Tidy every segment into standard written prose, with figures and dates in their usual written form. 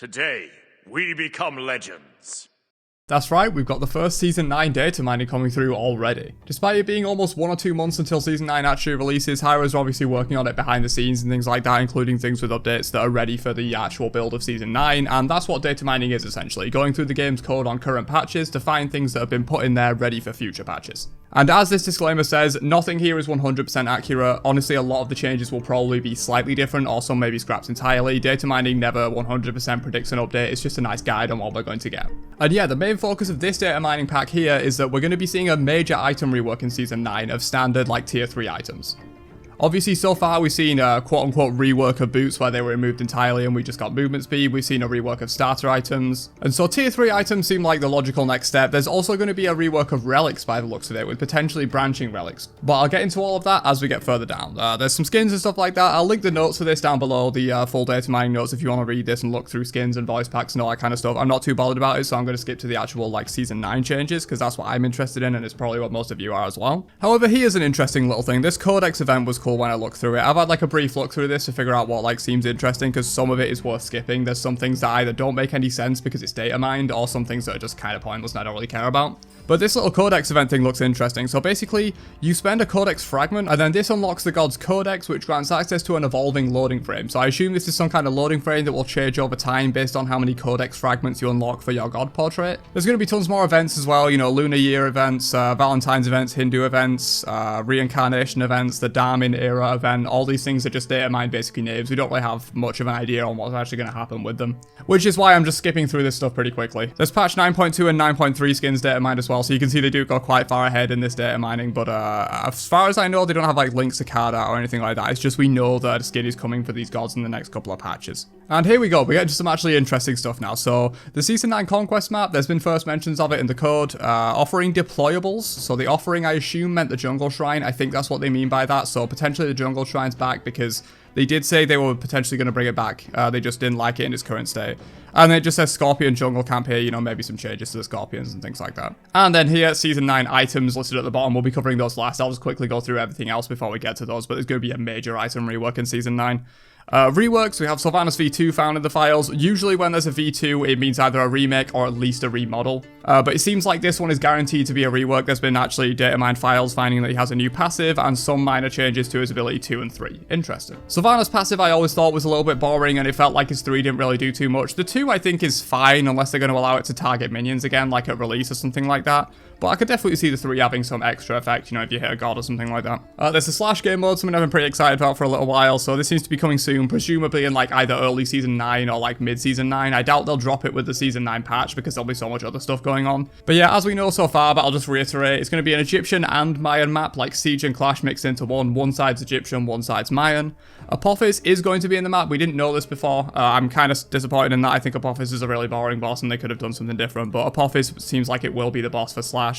Today, we become legends. That's right, we've got the first Season 9 data mining coming through already. Despite it being almost 1 or 2 months until Season 9 actually releases, Hyro's obviously working on it behind the scenes and things like that, including things with updates that are ready for the actual build of Season 9, and that's what data mining is essentially, going through the game's code on current patches to find things that have been put in there ready for future patches. And as this disclaimer says, nothing here is 100% accurate. Honestly, a lot of the changes will probably be slightly different, or some may be scrapped entirely. Data mining never 100% predicts an update, it's just a nice guide on what we're going to get. And yeah, the main focus of this data mining pack here is that we're going to be seeing a major item rework in Season 9 of standard, like, Tier 3 items. Obviously, so far, we've seen a quote-unquote rework of boots where they were removed entirely and we just got movement speed. We've seen a rework of starter items. And so Tier 3 items seem like the logical next step. There's also going to be a rework of relics by the looks of it, with potentially branching relics. But I'll get into all of that as we get further down. There's some skins and stuff like that. I'll link the notes for this down below, the full data mining notes, if you want to read this and look through skins and voice packs and all that kind of stuff. I'm not too bothered about it, so I'm going to skip to the actual, like, Season 9 changes, because that's what I'm interested in, and it's probably what most of you are as well. However, here's an interesting little thing. This Codex event was cool when I looked through it. I've had like a brief look through this to figure out what like seems interesting, because some of it is worth skipping. There's some things that either don't make any sense because it's data mined, or some things that are just kind of pointless and I don't really care about. But this little codex event thing looks interesting. So basically, you spend a codex fragment, and then this unlocks the god's codex, which grants access to an evolving loading frame. So I assume this is some kind of loading frame that will change over time based on how many codex fragments you unlock for your god portrait. There's going to be tons more events as well, you know, Lunar Year events, Valentine's events, Hindu events, Reincarnation events, the Damin era event. All these things are just data mined basically names. We don't really have much of an idea on what's actually going to happen with them, which is why I'm just skipping through this stuff pretty quickly. There's patch 9.2 and 9.3 skins data mined as well, so you can see they do go quite far ahead in this data mining, but as far as I know, they don't have like links to card art or anything like that. It's just we know that a skin is coming for these gods in the next couple of patches. And here we go, we get into some actually interesting stuff now. So the Season 9 Conquest map, there's been first mentions of it in the code, offering deployables. So the offering, I assume, meant the jungle shrine. I think that's what they mean by that. So potentially the jungle shrine's back, because they did say they were potentially going to bring it back. They just didn't like it in its current state. And then it just says Scorpion Jungle Camp here, you know, maybe some changes to the Scorpions and things like that. And then here, Season 9 items listed at the bottom. We'll be covering those last. I'll just quickly go through everything else before we get to those, but there's going to be a major item rework in Season 9. Reworks, we have Sylvanas V2 found in the files. Usually when there's a V2, it means either a remake or at least a remodel. But it seems like this one is guaranteed to be a rework. There's been actually data mined files finding that he has a new passive and some minor changes to his ability 2 and 3. Interesting. Sylvanas' passive I always thought was a little bit boring, and it felt like his 3 didn't really do too much. The 2 I think is fine unless they're going to allow it to target minions again, like at release or something like that. But I could definitely see the 3 having some extra effect, you know, if you hit a god or something like that. There's a slash game mode, something I've been pretty excited about for a little while, so this seems to be coming soon, presumably in like either early Season 9 or like mid-Season 9. I doubt they'll drop it with the Season 9 patch because there'll be so much other stuff going on. But yeah, as we know so far, but I'll just reiterate, it's going to be an Egyptian and Mayan map, like Siege and Clash mixed into one. One side's Egyptian, one side's Mayan. Apophis is going to be in the map. We didn't know this before. I'm kind of disappointed in that. I think Apophis is a really boring boss and they could have done something different, but Apophis seems like it will be the boss for Slash.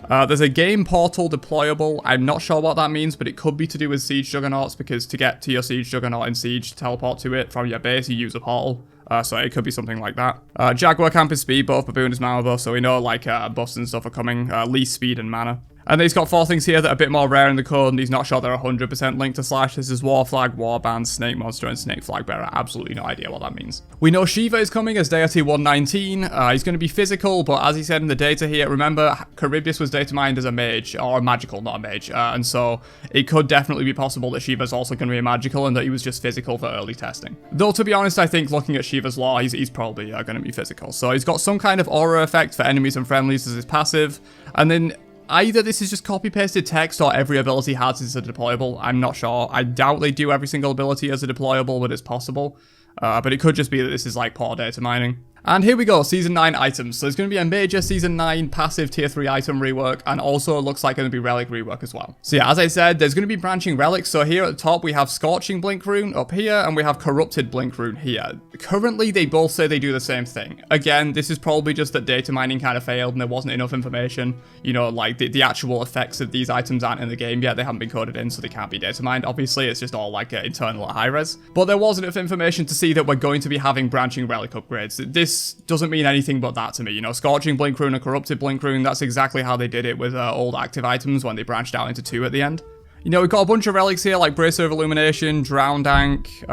There's a game portal deployable. I'm not sure what that means, but it could be to do with Siege Juggernauts, because to get to your Siege Juggernaut in Siege, teleport to it from your base, you use a portal. So it could be something like that. Jaguar Camp is speed buff, Baboon is mana buff, so we know like buffs and stuff are coming, least speed and mana. And then he's got 4 things here that are a bit more rare in the code, and he's not sure they're 100% linked to Slash. This is War Flag, Warband, Snake Monster, and Snake Flag Bearer. Absolutely no idea what that means. We know Shiva is coming as deity 119. He's going to be physical, but as he said in the data here, remember, Charybdis was data mined as a mage, or a magical, not a mage. And so it could definitely be possible that Shiva's also going to be a magical, and that he was just physical for early testing. Though, to be honest, I think looking at Shiva's lore, he's probably going to be physical. So he's got some kind of aura effect for enemies and friendlies as his passive, and then either this is just copy-pasted text or every ability has as a deployable. I'm not sure. I doubt they do every single ability as a deployable, but it's possible. But it could just be that this is like poor data mining. And here we go, Season 9 items. So there's going to be a major Season 9 passive Tier 3 item rework, and also it looks like going to be Relic rework as well. So yeah, as I said, there's going to be branching relics. So here at the top, we have Scorching Blink Rune up here, and we have Corrupted Blink Rune here. Currently, they both say they do the same thing. Again, this is probably just that data mining kind of failed and there wasn't enough information. You know, like the actual effects of these items aren't in the game yet. They haven't been coded in, so they can't be data mined. Obviously, it's just all like internal at high res. But there was enough information to see that we're going to be having branching relic upgrades. This doesn't mean anything but that to me. You know, Scorching Blink Rune and Corrupted Blink Rune, that's exactly how they did it with old active items when they branched out into 2 at the end. You know, we've got a bunch of relics here, like Bracer of Illumination, Drown Dank,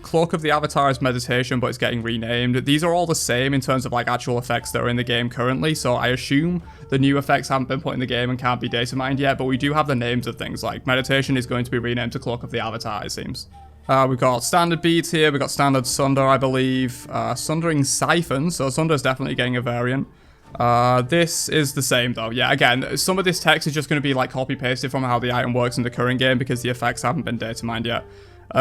Cloak of the Avatar is Meditation, but it's getting renamed. These are all the same in terms of, like, actual effects that are in the game currently, so I assume the new effects haven't been put in the game and can't be data mined yet, but we do have the names of things, like Meditation is going to be renamed to Cloak of the Avatar, it seems. We've got standard beads here, we've got standard Sunder, I believe, Sundering Siphon, so Sunder's definitely getting a variant. This is the same though. Yeah, again, some of this text is just going to be like copy pasted from how the item works in the current game because the effects haven't been data mined yet.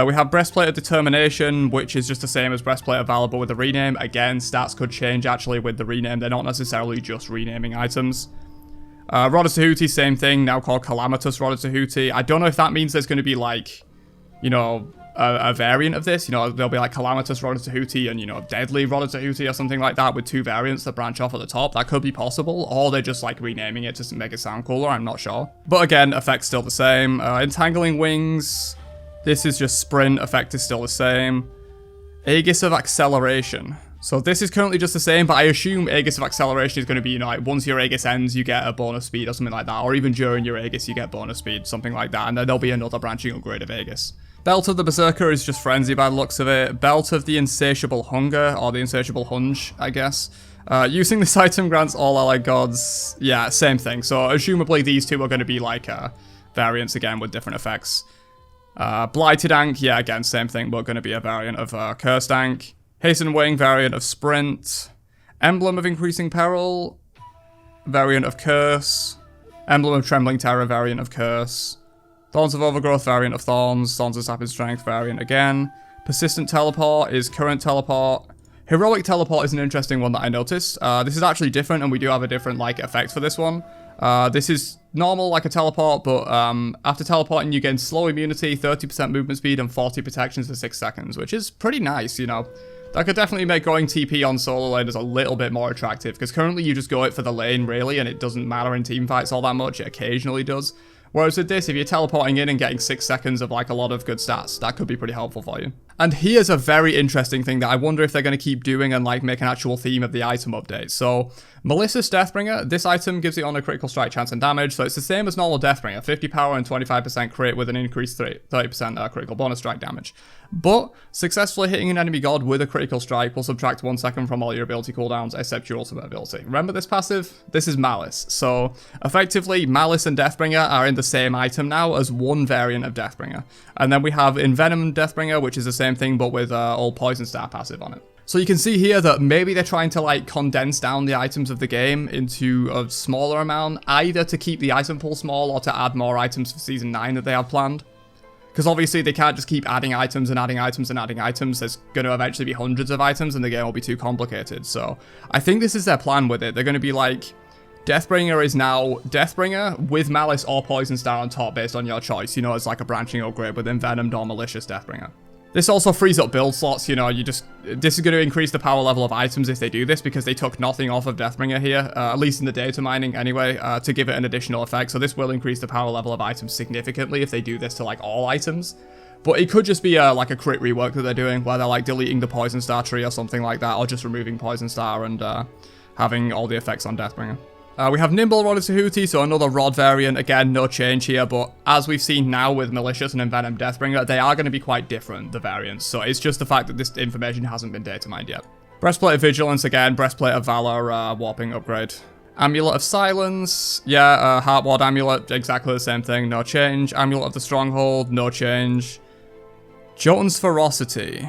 We have Breastplate of Determination, which is just the same as Breastplate of Valor but with the rename. Again, stats could change actually with the rename. They're not necessarily just renaming items. Rod of Tahuti, same thing, now called Calamitous Rod of Tahuti. I don't know if that means there's going to be like, you know, a variant of this. You know, there'll be like Calamitous Rod of Tahuti and, you know, Deadly Rod of Tahuti or something like that with two variants that branch off at the top. That could be possible, or they're just like renaming it to make it sound cooler, I'm not sure. But again, effect's still the same. Entangling Wings, this is just Sprint, effect is still the same. Aegis of Acceleration. So this is currently just the same, but I assume Aegis of Acceleration is going to be, you know, like once your Aegis ends, you get a bonus speed or something like that, or even during your Aegis, you get bonus speed, something like that, and then there'll be another branching upgrade of Aegis. Belt of the Berserker is just Frenzy by the looks of it. Belt of the Insatiable Hunger, or the Insatiable Hunge, I guess. Using this item grants all allied gods. Yeah, same thing. So, assumably these two are going to be like variants again with different effects. Blighted Dank, yeah, again, same thing, but going to be a variant of Curse Dank. Hasten Wing, variant of Sprint. Emblem of Increasing Peril, variant of Curse. Emblem of Trembling Terror, variant of Curse. Thorns of Overgrowth, variant of Thorns. Thorns of Sapping Strength, variant again. Persistent Teleport is current teleport. Heroic Teleport is an interesting one that I noticed. This is actually different, and we do have a different, like, effect for this one. This is normal, like a teleport, but after teleporting, you gain slow immunity, 30% movement speed, and 40 protections for 6 seconds, which is pretty nice, you know. That could definitely make going TP on solo laners a little bit more attractive, because currently you just go it for the lane, really, and it doesn't matter in teamfights all that much. It occasionally does. Whereas with this, if you're teleporting in and getting 6 seconds of like a lot of good stats, that could be pretty helpful for you. And here's a very interesting thing that I wonder if they're going to keep doing and like make an actual theme of the item update. So, Malicious Deathbringer, this item gives it on a critical strike chance and damage, so it's the same as normal Deathbringer, 50 power and 25% crit with an increased 30% critical bonus strike damage. But, successfully hitting an enemy god with a critical strike will subtract 1 second from all your ability cooldowns except your ultimate ability. Remember this passive? This is Malice. So, effectively, Malice and Deathbringer are in the same item now as one variant of Deathbringer. And then we have Envenom Deathbringer, which is the same thing but with all Poison Star passive on it. So you can see here that maybe they're trying to like condense down the items of the game into a smaller amount, either to keep the item pool small or to add more items for Season 9 that they have planned. Because obviously they can't just keep adding items and adding items and adding items. There's going to eventually be hundreds of items and the game will be too complicated. So I think this is their plan with it. They're going to be like, Deathbringer is now Deathbringer with Malice or Poison Star on top based on your choice. You know, it's like a branching upgrade with Envenomed or Malicious Deathbringer. This also frees up build slots, you know, this is going to increase the power level of items if they do this, because they took nothing off of Deathbringer here, at least in the data mining anyway, to give it an additional effect. So this will increase the power level of items significantly if they do this to, like, all items. But it could just be, like, a crit rework that they're doing, where they're, like, deleting the Poison Star tree or something like that, or just removing Poison Star and having all the effects on Deathbringer. We have Nimble Rod of Tahuti, so another Rod variant. Again, no change here, but as we've seen now with Malicious and Envenomed Deathbringer, they are going to be quite different, the variants. So it's just the fact that this information hasn't been data mined yet. Breastplate of Vigilance, again, Breastplate of Valor, Warping upgrade. Amulet of Silence, yeah, Heart Ward Amulet, exactly the same thing, no change. Amulet of the Stronghold, no change. Jotun's Ferocity.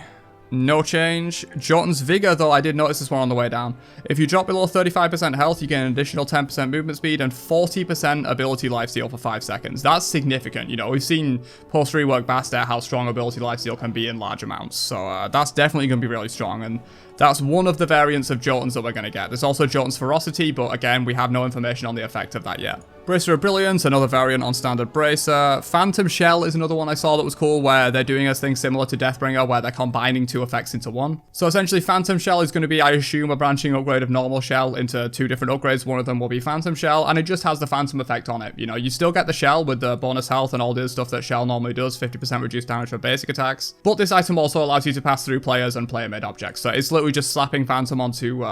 No change. Jotun's Vigor, though, I did notice this one on the way down. If you drop below 35% health, you get an additional 10% movement speed and 40% ability lifesteal for 5 seconds. That's significant. You know, we've seen post-rework Bastet how strong ability lifesteal can be in large amounts. So that's definitely going to be really strong. And that's one of the variants of Jotun's that we're going to get. There's also Jotun's Ferocity, but again, we have no information on the effect of that yet. Bracer of Brilliance, another variant on standard Bracer. Phantom Shell is another one I saw that was cool, where they're doing a thing similar to Deathbringer, where they're combining 2 effects into one. So essentially, Phantom Shell is going to be, I assume, a branching upgrade of normal Shell into 2 different upgrades. One of them will be Phantom Shell, and it just has the Phantom effect on it. You know, you still get the Shell with the bonus health and all the other stuff that Shell normally does, 50% reduced damage for basic attacks. But this item also allows you to pass through players and player-made objects. So it's literally just slapping Phantom onto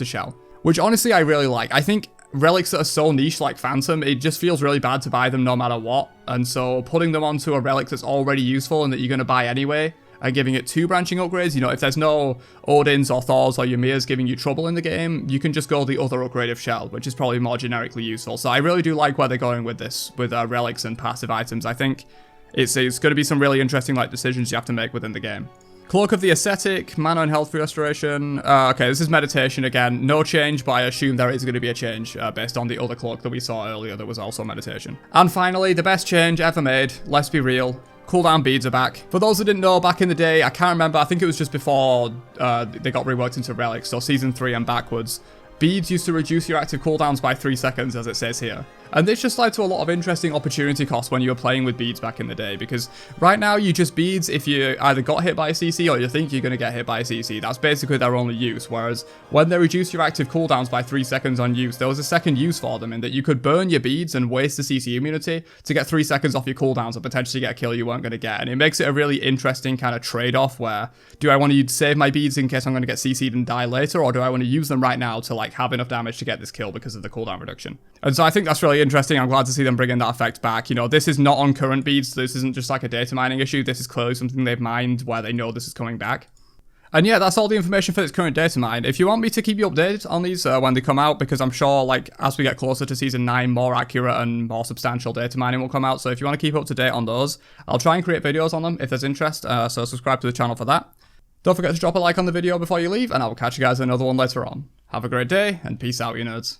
Shell, which honestly I really like. I think relics that are so niche like Phantom, it just feels really bad to buy them no matter what. And so putting them onto a relic that's already useful and that you're going to buy anyway, and giving it 2 branching upgrades, you know, if there's no Odins or Thors or Ymir's giving you trouble in the game, you can just go the other upgrade of Shell, which is probably more generically useful. So I really do like where they're going with this, with relics and passive items. I think it's going to be some really interesting like decisions you have to make within the game. Cloak of the Ascetic, mana and health restoration. Okay, this is meditation again. No change, but I assume there is going to be a change based on the other cloak that we saw earlier that was also meditation. And finally, the best change ever made, let's be real. Cooldown beads are back. For those that didn't know, back in the day, I can't remember, I think it was just before they got reworked into relics, so season 3 and backwards. Beads used to reduce your active cooldowns by 3 seconds, as it says here. And this just led to a lot of interesting opportunity costs when you were playing with beads back in the day, because right now you just beads if you either got hit by a CC or you think you're going to get hit by a CC. That's basically their only use, whereas when they reduce your active cooldowns by 3 seconds on use, there was a second use for them in that you could burn your beads and waste the CC immunity to get 3 seconds off your cooldowns and potentially get a kill you weren't going to get. And it makes it a really interesting kind of trade-off where, do I want to save my beads in case I'm going to get CC'd and die later, or do I want to use them right now to like have enough damage to get this kill because of the cooldown reduction? And so I think that's really interesting. I'm glad to see them bringing that effect back. You know, this is not on current beads. This isn't just like a data mining issue. This is clearly something they've mined where they know this is coming back. And yeah, that's all the information for this current data mine. If you want me to keep you updated on these when they come out, because I'm sure like as we get closer to season 9, more accurate and more substantial data mining will come out. So if you want to keep up to date on those, I'll try and create videos on them if there's interest. So subscribe to the channel for that. Don't forget to drop a like on the video before you leave, and I will catch you guys in another one later on. Have a great day, and peace out, you nerds.